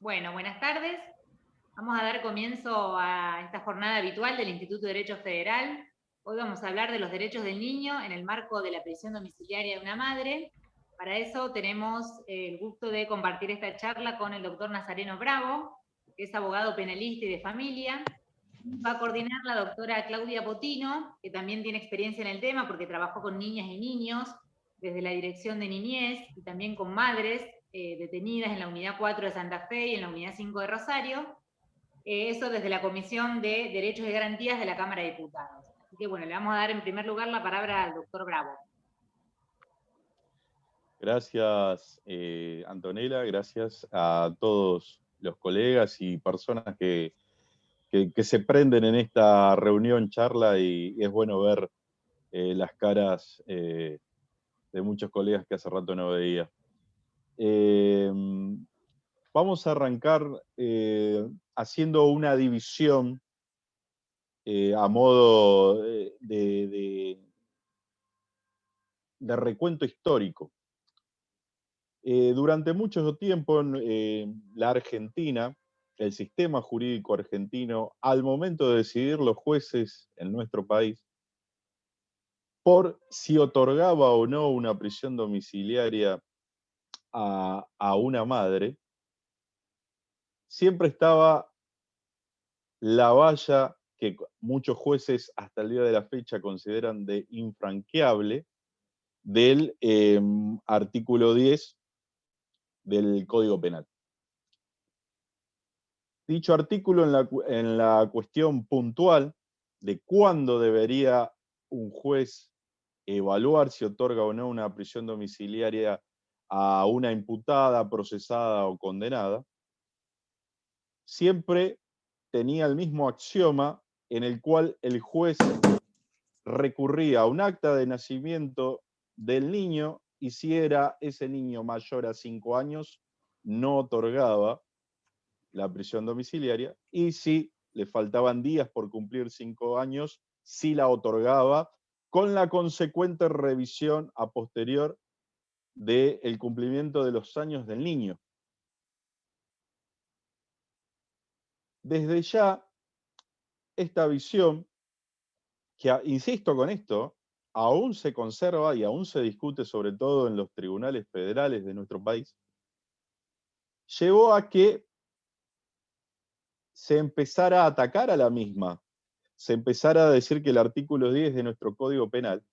Bueno, buenas tardes. Vamos a dar comienzo a esta jornada habitual del Instituto de Derecho Federal. Hoy vamos a hablar de los derechos del niño en el marco de la prisión domiciliaria de una madre. Para eso tenemos el gusto de compartir esta charla con el doctor Nazareno Bravo, que es abogado penalista y de familia. Va a coordinar la doctora Claudia Potino, que también tiene experiencia en el tema porque trabajó con niñas y niños desde la Dirección de Niñez y también con madres detenidas en la Unidad 4 de Santa Fe y en la Unidad 5 de Rosario. Eso desde la Comisión de Derechos y Garantías de la Cámara de Diputados. Así que bueno, le vamos a dar en primer lugar la palabra al doctor Bravo. Gracias, Antonella, gracias a todos los colegas y personas que se prenden en esta reunión, charla, y es bueno ver las caras de muchos colegas que hace rato no veía. Vamos a arrancar haciendo una división a modo de recuento histórico. Durante mucho tiempo la Argentina, el sistema jurídico argentino, al momento de decidir los jueces en nuestro país, por si otorgaba o no una prisión domiciliaria a una madre, siempre estaba la valla que muchos jueces hasta el día de la fecha consideran de infranqueable del artículo 10 del Código Penal. Dicho artículo en la cuestión puntual de cuándo debería un juez evaluar si otorga o no una prisión domiciliaria a una imputada, procesada o condenada, siempre tenía el mismo axioma en el cual el juez recurría a un acta de nacimiento del niño y si era ese niño mayor a 5 años, no otorgaba la prisión domiciliaria, y si le faltaban días por cumplir 5 años, sí la otorgaba, con la consecuente revisión a posterior del cumplimiento de los años del niño. Desde ya, esta visión, que insisto con esto, aún se conserva y aún se discute sobre todo en los tribunales federales de nuestro país, llevó a que se empezara a atacar a la misma, se empezara a decir que el artículo 10 de nuestro Código Penal,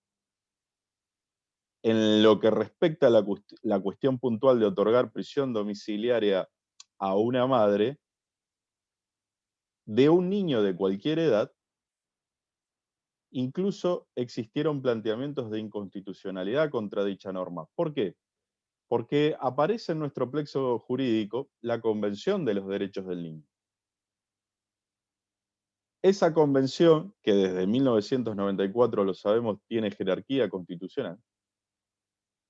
en lo que respecta a la cuestión puntual de otorgar prisión domiciliaria a una madre de un niño de cualquier edad, incluso existieron planteamientos de inconstitucionalidad contra dicha norma. ¿Por qué? Porque aparece en nuestro plexo jurídico la Convención de los Derechos del Niño. Esa convención, que desde 1994, lo sabemos, tiene jerarquía constitucional,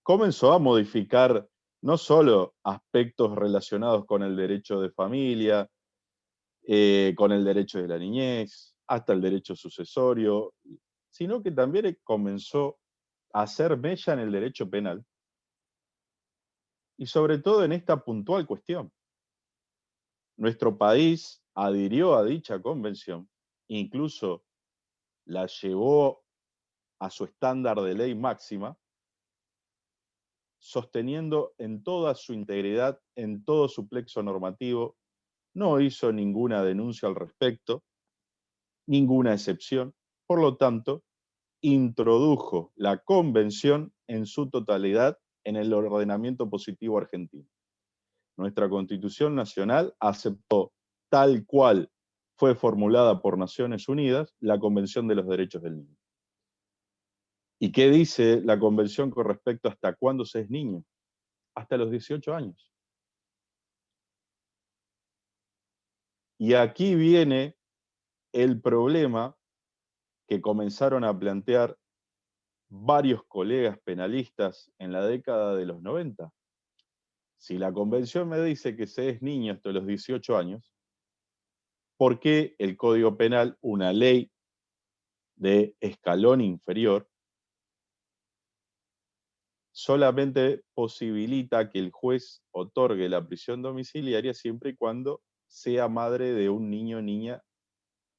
comenzó a modificar no solo aspectos relacionados con el derecho de familia, con el derecho de la niñez, hasta el derecho sucesorio, sino que también comenzó a hacer mella en el derecho penal, y sobre todo en esta puntual cuestión. Nuestro país adhirió a dicha convención, incluso la llevó a su estándar de ley máxima, sosteniendo en toda su integridad, en todo su plexo normativo, no hizo ninguna denuncia al respecto, ninguna excepción, por lo tanto, introdujo la convención en su totalidad en el ordenamiento positivo argentino. Nuestra Constitución Nacional aceptó tal cual fue formulada por Naciones Unidas la Convención de los Derechos del Niño. ¿Y qué dice la Convención con respecto a hasta cuándo se es niño? Hasta los 18 años. Y aquí viene el problema que comenzaron a plantear varios colegas penalistas en la década de los 90. Si la convención me dice que se es niño hasta los 18 años, ¿por qué el Código Penal, una ley de escalón inferior, solamente posibilita que el juez otorgue la prisión domiciliaria siempre y cuando sea madre de un niño o niña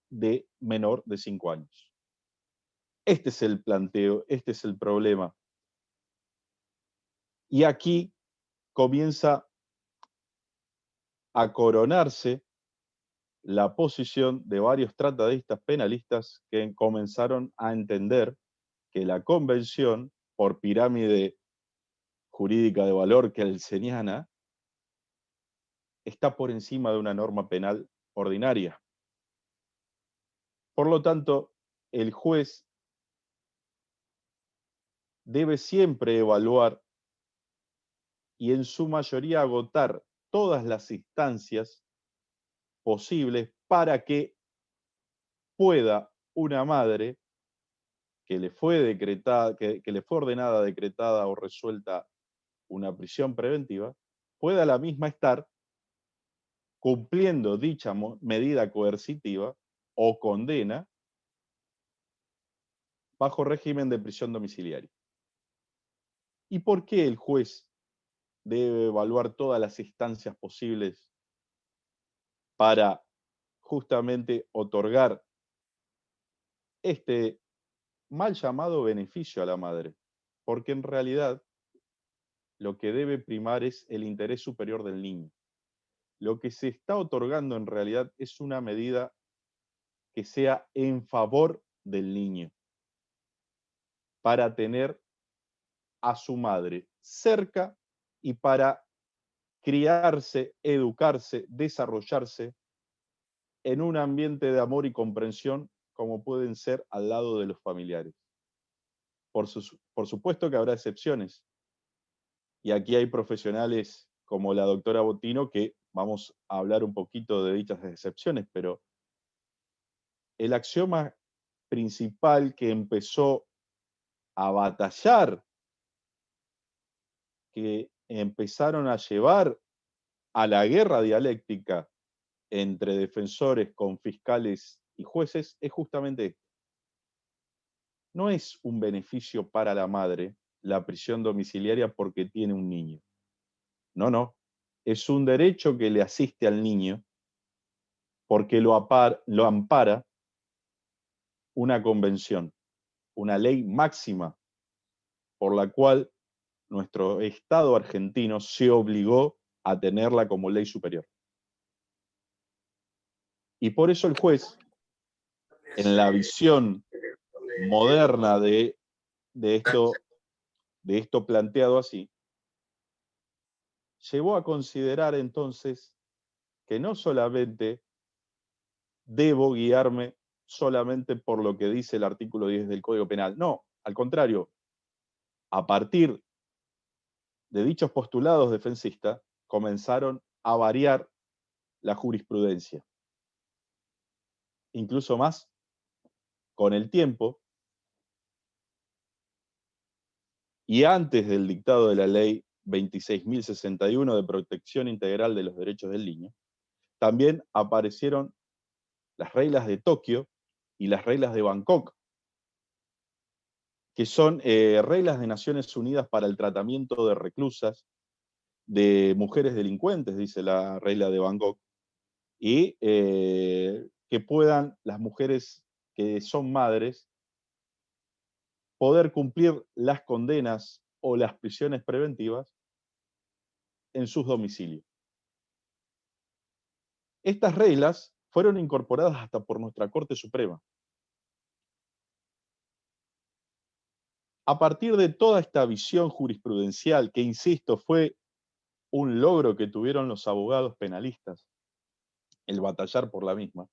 de menor de 5 años. Este es el planteo, este es el problema. Y aquí comienza a coronarse la posición de varios tratadistas penalistas que comenzaron a entender que la convención, por pirámide jurídica de valor kelseniana, está por encima de una norma penal ordinaria. Por lo tanto, el juez debe siempre evaluar y en su mayoría agotar todas las instancias posibles para que pueda una madre que le fue decretada, que le fue ordenada, decretada o resuelta una prisión preventiva, pueda la misma estar cumpliendo dicha medida coercitiva o condena bajo régimen de prisión domiciliaria. ¿Y por qué el juez debe evaluar todas las instancias posibles para justamente otorgar este mal llamado beneficio a la madre? Porque en realidad lo que debe primar es el interés superior del niño. Lo que se está otorgando en realidad es una medida que sea en favor del niño, para tener a su madre cerca y para criarse, educarse, desarrollarse en un ambiente de amor y comprensión como pueden ser al lado de los familiares. Por supuesto que habrá excepciones, y aquí hay profesionales como la doctora Botino que vamos a hablar un poquito de dichas excepciones, pero el axioma principal que empezó a batallar, que empezaron a llevar a la guerra dialéctica entre defensores con fiscales y jueces, es justamente esto. No es un beneficio para la madre la prisión domiciliaria porque tiene un niño. No, no. Es un derecho que le asiste al niño porque lo ampara una convención, una ley máxima por la cual nuestro Estado argentino se obligó a tenerla como ley superior. Y por eso el juez, en la visión moderna de esto planteado así, llevó a considerar entonces que no solamente debo guiarme solamente por lo que dice el artículo 10 del Código Penal, no, al contrario, a partir de dichos postulados defensistas, comenzaron a variar la jurisprudencia. Incluso más, con el tiempo, y antes del dictado de la ley 26.061 de protección integral de los derechos del niño, también aparecieron las reglas de Tokio y las reglas de Bangkok, que son reglas de Naciones Unidas para el tratamiento de reclusas, de mujeres delincuentes, dice la regla de Bangkok, y que puedan las mujeres que son madres poder cumplir las condenas o las prisiones preventivas en sus domicilios. Estas reglas fueron incorporadas hasta por nuestra Corte Suprema. A partir de toda esta visión jurisprudencial, que insisto, fue un logro que tuvieron los abogados penalistas, el batallar por la misma.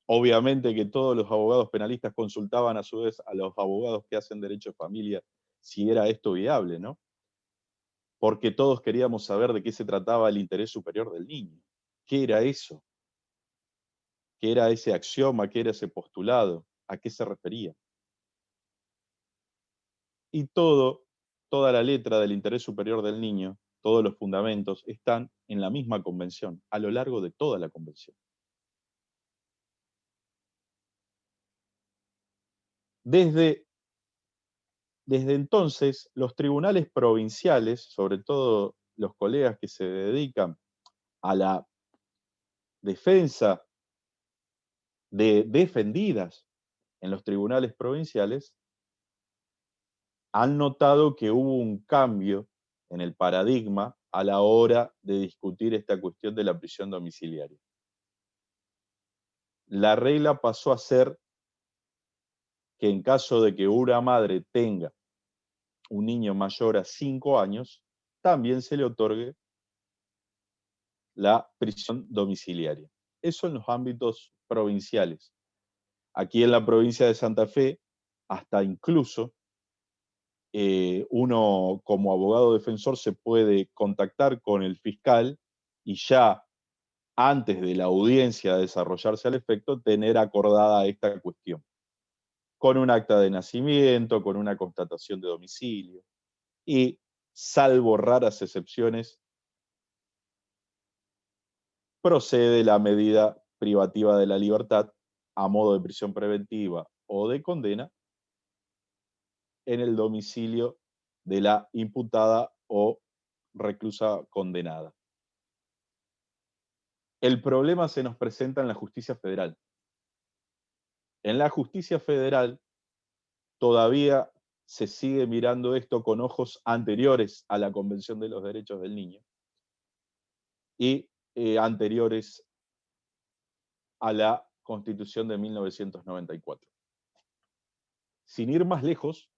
Obviamente que todos los abogados penalistas consultaban a su vez a los abogados que hacen derecho de familia si era esto viable, ¿no? Porque todos queríamos saber de qué se trataba el interés superior del niño. ¿Qué era eso? ¿Qué era ese axioma? ¿Qué era ese postulado? ¿A qué se refería? Y toda la letra del interés superior del niño, todos los fundamentos, están en la misma convención, a lo largo de toda la convención. Desde Desde entonces, los tribunales provinciales, sobre todo los colegas que se dedican a la defensa de defendidas en los tribunales provinciales, han notado que hubo un cambio en el paradigma a la hora de discutir esta cuestión de la prisión domiciliaria. La regla pasó a ser que en caso de que una madre tenga un niño mayor a 5 años, también se le otorgue la prisión domiciliaria. Eso en los ámbitos provinciales. Aquí en la provincia de Santa Fe, hasta incluso uno como abogado defensor se puede contactar con el fiscal y ya antes de la audiencia desarrollarse al efecto, tener acordada esta cuestión, con un acta de nacimiento, con una constatación de domicilio, y salvo raras excepciones, procede la medida privativa de la libertad a modo de prisión preventiva o de condena en el domicilio de la imputada o reclusa condenada. El problema se nos presenta en la justicia federal. En la justicia federal todavía se sigue mirando esto con ojos anteriores a la Convención de los Derechos del Niño y anteriores a la Constitución de 1994. Sin ir más lejos,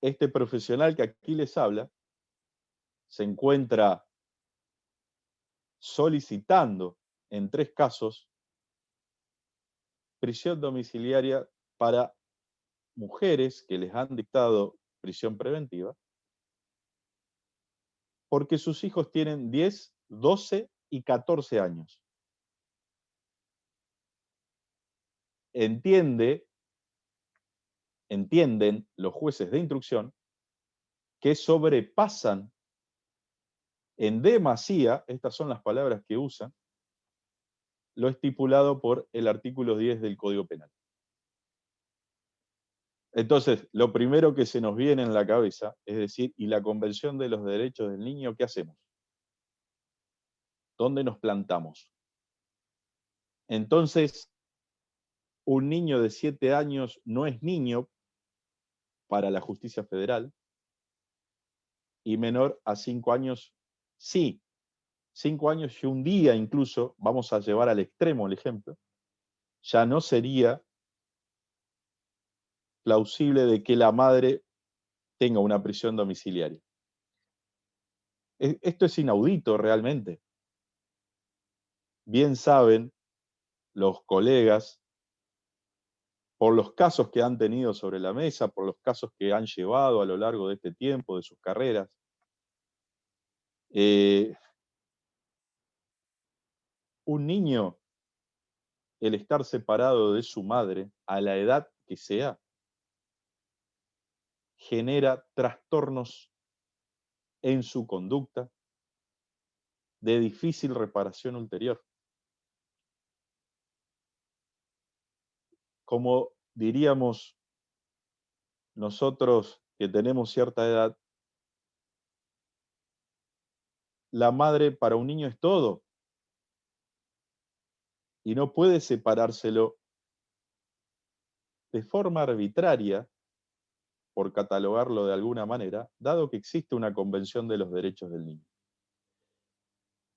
este profesional que aquí les habla se encuentra solicitando en 3 casos prisión domiciliaria para mujeres que les han dictado prisión preventiva, porque sus hijos tienen 10, 12 y 14 años. Entienden los jueces de instrucción que sobrepasan en demasía, estas son las palabras que usan, lo estipulado por el artículo 10 del Código Penal. Entonces, lo primero que se nos viene en la cabeza es decir, ¿y la Convención de los Derechos del Niño qué hacemos? ¿Dónde nos plantamos? Entonces, un niño de 7 años no es niño para la justicia federal y menor a 5 años sí. 5 años y un día incluso, vamos a llevar al extremo el ejemplo, ya no sería plausible de que la madre tenga una prisión domiciliaria. Esto es inaudito realmente. Bien saben los colegas, por los casos que han tenido sobre la mesa, por los casos que han llevado a lo largo de este tiempo, de sus carreras, un niño, el estar separado de su madre a la edad que sea, genera trastornos en su conducta de difícil reparación ulterior. Como diríamos nosotros que tenemos cierta edad, la madre para un niño es todo y no puede separárselo de forma arbitraria, por catalogarlo de alguna manera, dado que existe una Convención de los Derechos del Niño.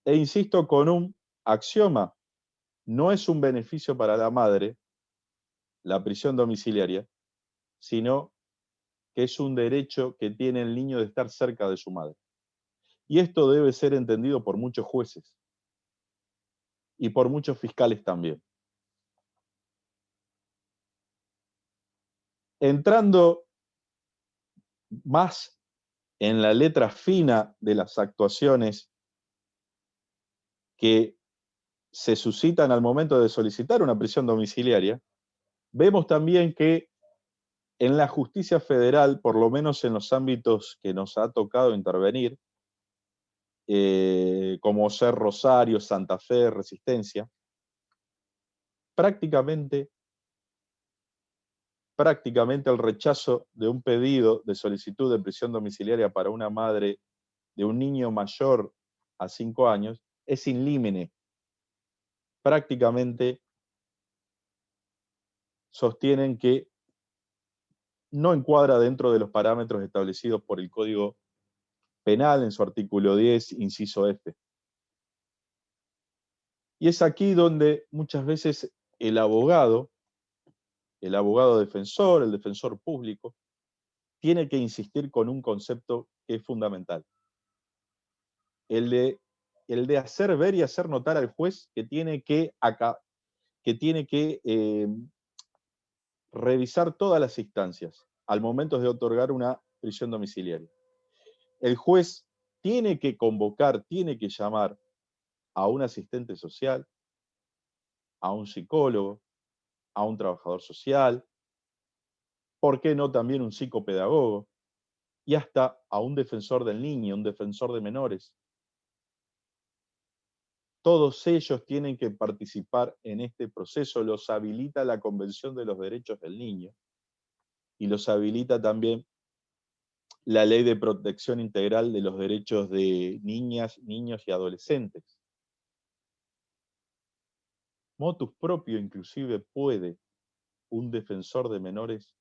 E insisto con un axioma, no es un beneficio para la madre la prisión domiciliaria, sino que es un derecho que tiene el niño de estar cerca de su madre. Y esto debe ser entendido por muchos jueces y por muchos fiscales también. Entrando más en la letra fina de las actuaciones que se suscitan al momento de solicitar una prisión domiciliaria, vemos también que en la justicia federal, por lo menos en los ámbitos que nos ha tocado intervenir, como ser Rosario, Santa Fe, Resistencia, prácticamente prácticamente el rechazo de un pedido de solicitud de prisión domiciliaria para una madre de un niño mayor a 5 años es in limine. Prácticamente sostienen que no encuadra dentro de los parámetros establecidos por el Código Penal en su artículo 10, inciso F. Y es aquí donde muchas veces el abogado defensor, el defensor público, tiene que insistir con un concepto que es fundamental. El de hacer ver y hacer notar al juez que tiene que revisar todas las instancias al momento de otorgar una prisión domiciliaria. El juez tiene que convocar, tiene que llamar a un asistente social, a un psicólogo, a un trabajador social, ¿por qué no también un psicopedagogo? Y hasta a un defensor del niño, un defensor de menores. Todos ellos tienen que participar en este proceso, los habilita la Convención de los Derechos del Niño y los habilita también la Ley de Protección Integral de los Derechos de Niñas, Niños y Adolescentes. Motus propio inclusive puede un defensor de menores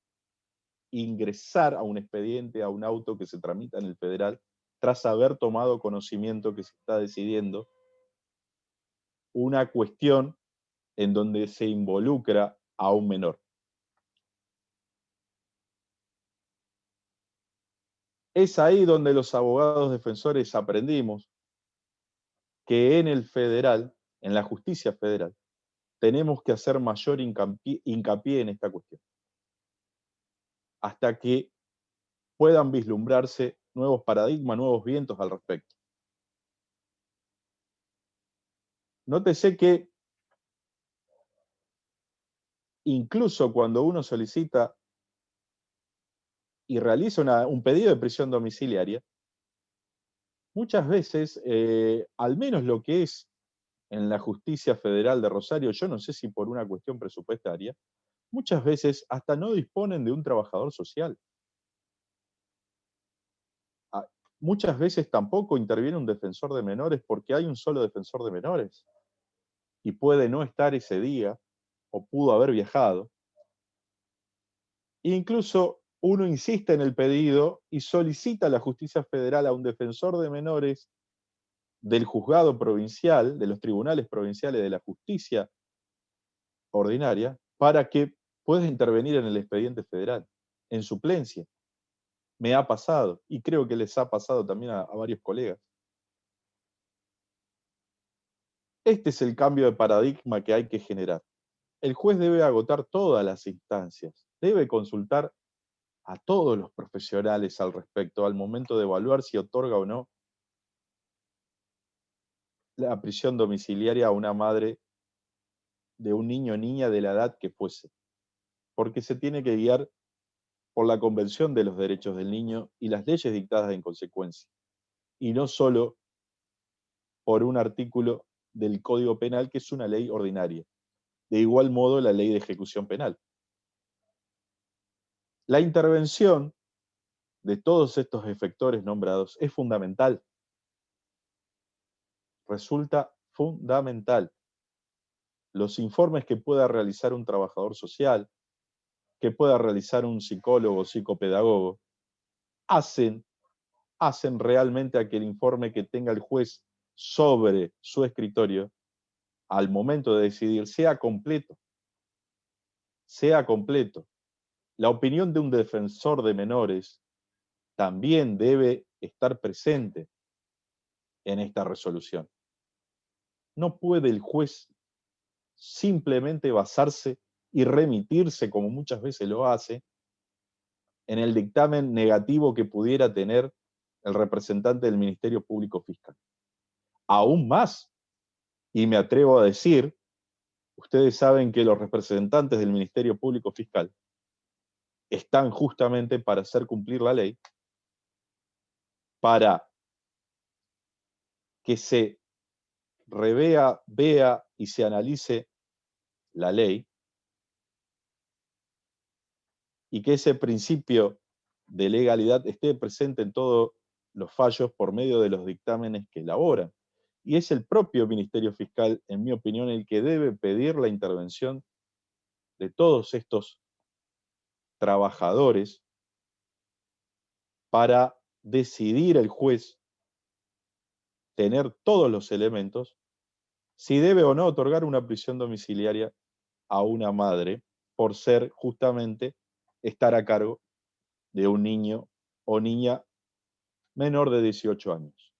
ingresar a un expediente, a un auto que se tramita en el federal, tras haber tomado conocimiento que se está decidiendo una cuestión en donde se involucra a un menor. Es ahí donde los abogados defensores aprendimos que en el federal, en la justicia federal, tenemos que hacer mayor hincapié en esta cuestión, hasta que puedan vislumbrarse nuevos paradigmas, nuevos vientos al respecto. Nótese que incluso cuando uno solicita y realiza un pedido de prisión domiciliaria, muchas veces, al menos lo que es en la justicia federal de Rosario, yo no sé si por una cuestión presupuestaria, muchas veces hasta no disponen de un trabajador social. Muchas veces tampoco interviene un defensor de menores porque hay un solo defensor de menores y puede no estar ese día o pudo haber viajado. Incluso uno insiste en el pedido y solicita a la justicia federal a un defensor de menores del juzgado provincial, de los tribunales provinciales de la justicia ordinaria, para que pueda intervenir en el expediente federal, en suplencia. Me ha pasado, y creo que les ha pasado también a varios colegas. Este es el cambio de paradigma que hay que generar. El juez debe agotar todas las instancias, debe consultar a todos los profesionales al respecto, al momento de evaluar si otorga o no la prisión domiciliaria a una madre de un niño o niña de la edad que fuese, porque se tiene que guiar por la Convención de los Derechos del Niño y las leyes dictadas en consecuencia, y no solo por un artículo del Código Penal que es una ley ordinaria. De igual modo, la ley de ejecución penal. La intervención de todos estos efectores nombrados es fundamental. Resulta fundamental. Los informes que pueda realizar un trabajador social, que pueda realizar un psicólogo o psicopedagogo, hacen realmente a que el informe que tenga el juez sobre su escritorio al momento de decidir sea completo. Sea completo. La opinión de un defensor de menores también debe estar presente en esta resolución. No puede el juez simplemente basarse y remitirse, como muchas veces lo hace, en el dictamen negativo que pudiera tener el representante del Ministerio Público Fiscal. Aún más, y me atrevo a decir, ustedes saben que los representantes del Ministerio Público Fiscal están justamente para hacer cumplir la ley, para que se vea y se analice la ley, y que ese principio de legalidad esté presente en todos los fallos por medio de los dictámenes que elaboran. Y es el propio Ministerio Fiscal, en mi opinión, el que debe pedir la intervención de todos estos trabajadores para decidir el juez, tener todos los elementos, si debe o no otorgar una prisión domiciliaria a una madre por ser justamente estar a cargo de un niño o niña menor de 18 años.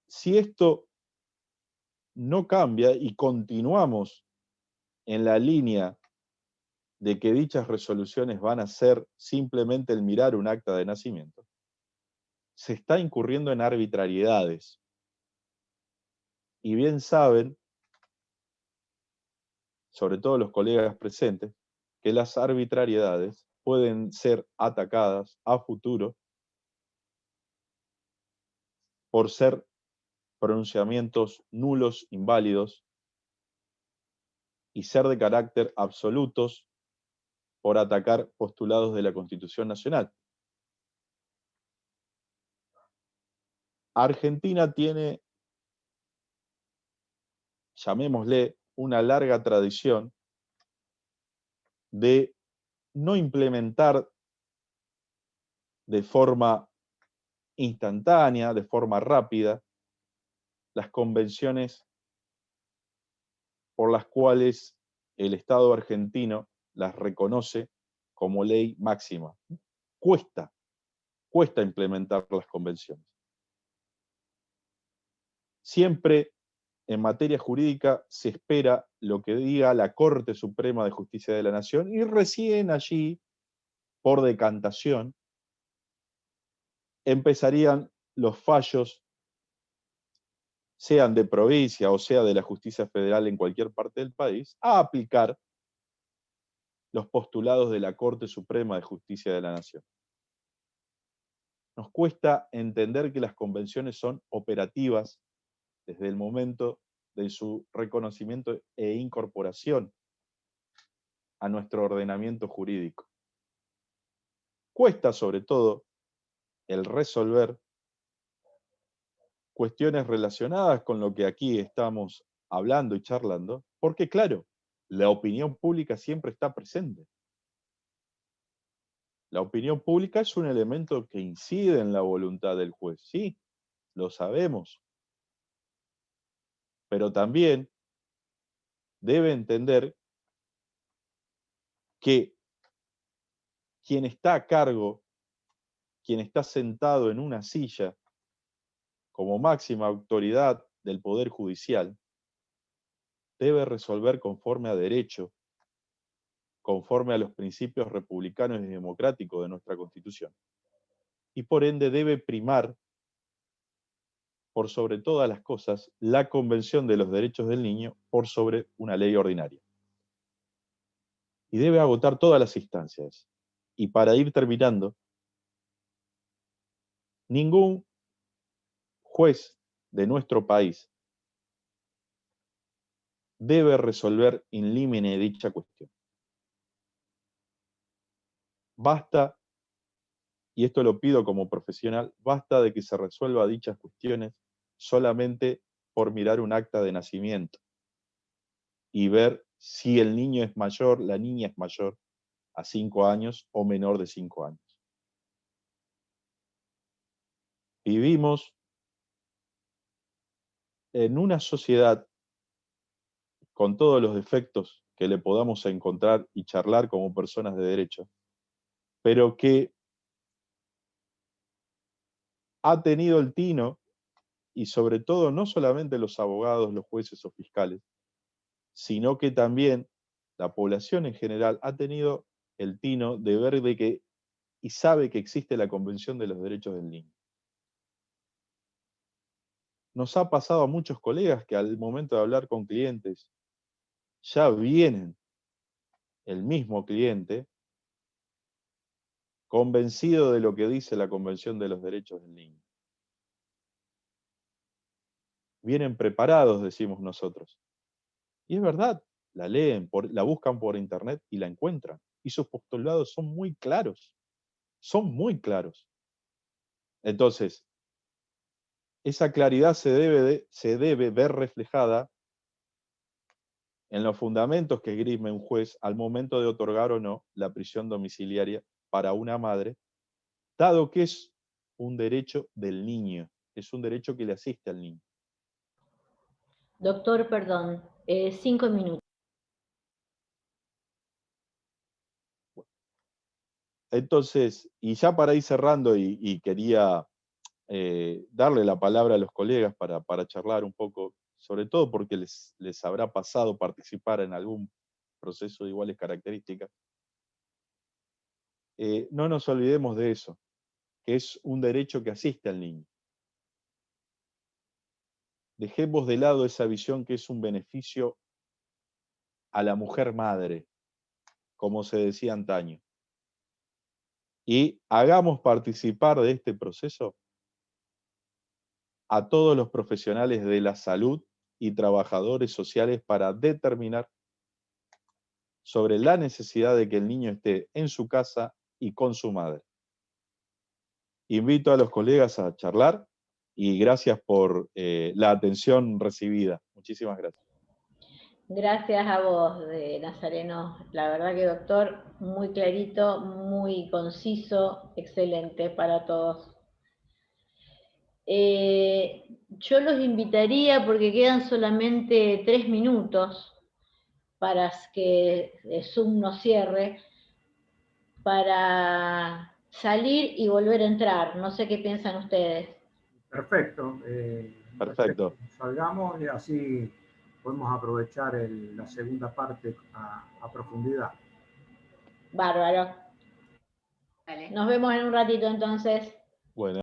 Si esto no cambia y continuamos en la línea de que dichas resoluciones van a ser simplemente el mirar un acta de nacimiento, se está incurriendo en arbitrariedades. Y bien saben, sobre todo los colegas presentes, que las arbitrariedades pueden ser atacadas a futuro por ser pronunciamientos nulos, inválidos, y ser de carácter absolutos por atacar postulados de la Constitución Nacional. Argentina tiene, llamémosle, una larga tradición de no implementar de forma instantánea, de forma rápida, las convenciones por las cuales el Estado argentino las reconoce como ley máxima. Cuesta implementar las convenciones. Siempre en materia jurídica se espera lo que diga la Corte Suprema de Justicia de la Nación y recién allí, por decantación, empezarían los fallos, sean de provincia o sea de la justicia federal en cualquier parte del país, a aplicar los postulados de la Corte Suprema de Justicia de la Nación. Nos cuesta entender que las convenciones son operativas desde el momento de su reconocimiento e incorporación a nuestro ordenamiento jurídico. Cuesta sobre todo el resolver cuestiones relacionadas con lo que aquí estamos hablando y charlando, porque claro, la opinión pública siempre está presente. La opinión pública es un elemento que incide en la voluntad del juez, sí, lo sabemos, pero también debe entender que quien está a cargo, quien está sentado en una silla como máxima autoridad del Poder Judicial, debe resolver conforme a derecho, conforme a los principios republicanos y democráticos de nuestra Constitución. Y por ende debe primar, por sobre todas las cosas, la Convención de los Derechos del Niño por sobre una ley ordinaria. Y debe agotar todas las instancias. Y para ir terminando, ningún juez de nuestro país debe resolver in limine dicha cuestión. Basta, y esto lo pido como profesional, basta de que se resuelva dichas cuestiones solamente por mirar un acta de nacimiento y ver si el niño es mayor, la niña es mayor a 5 años o menor de 5 años. Vivimos en una sociedad con todos los defectos que le podamos encontrar y charlar como personas de derecho, pero que ha tenido el tino, y sobre todo no solamente los abogados, los jueces o fiscales, sino que también la población en general ha tenido el tino de ver de que y sabe que existe la Convención de los Derechos del Niño. Nos ha pasado a muchos colegas que al momento de hablar con clientes, ya vienen el mismo cliente convencido de lo que dice la Convención de los Derechos del Niño. Vienen preparados, decimos nosotros. Y es verdad, la leen, la buscan por internet y la encuentran. Y sus postulados son muy claros. Son muy claros. Entonces, esa claridad se debe ver reflejada en los fundamentos que esgrime un juez al momento de otorgar o no la prisión domiciliaria para una madre, dado que es un derecho del niño, es un derecho que le asiste al niño. Doctor, perdón, 5 minutos. Entonces, y ya para ir cerrando, y quería darle la palabra a los colegas para charlar un poco, sobre todo porque les habrá pasado participar en algún proceso de iguales características. No nos olvidemos de eso, que es un derecho que asiste al niño. Dejemos de lado esa visión que es un beneficio a la mujer madre, como se decía antaño, y hagamos participar de este proceso a todos los profesionales de la salud y trabajadores sociales para determinar sobre la necesidad de que el niño esté en su casa y con su madre. Invito a los colegas a charlar y gracias por la atención recibida. Muchísimas gracias. Gracias a vos, Nazareno. La verdad que, doctor, muy clarito, muy conciso, excelente para todos. Yo los invitaría, porque quedan solamente 3 minutos para que Zoom no cierre, para salir y volver a entrar. No sé qué piensan ustedes. Perfecto. Perfecto. Salgamos y así podemos aprovechar la segunda parte a profundidad. Bárbaro. Dale. Nos vemos en un ratito entonces. Bueno.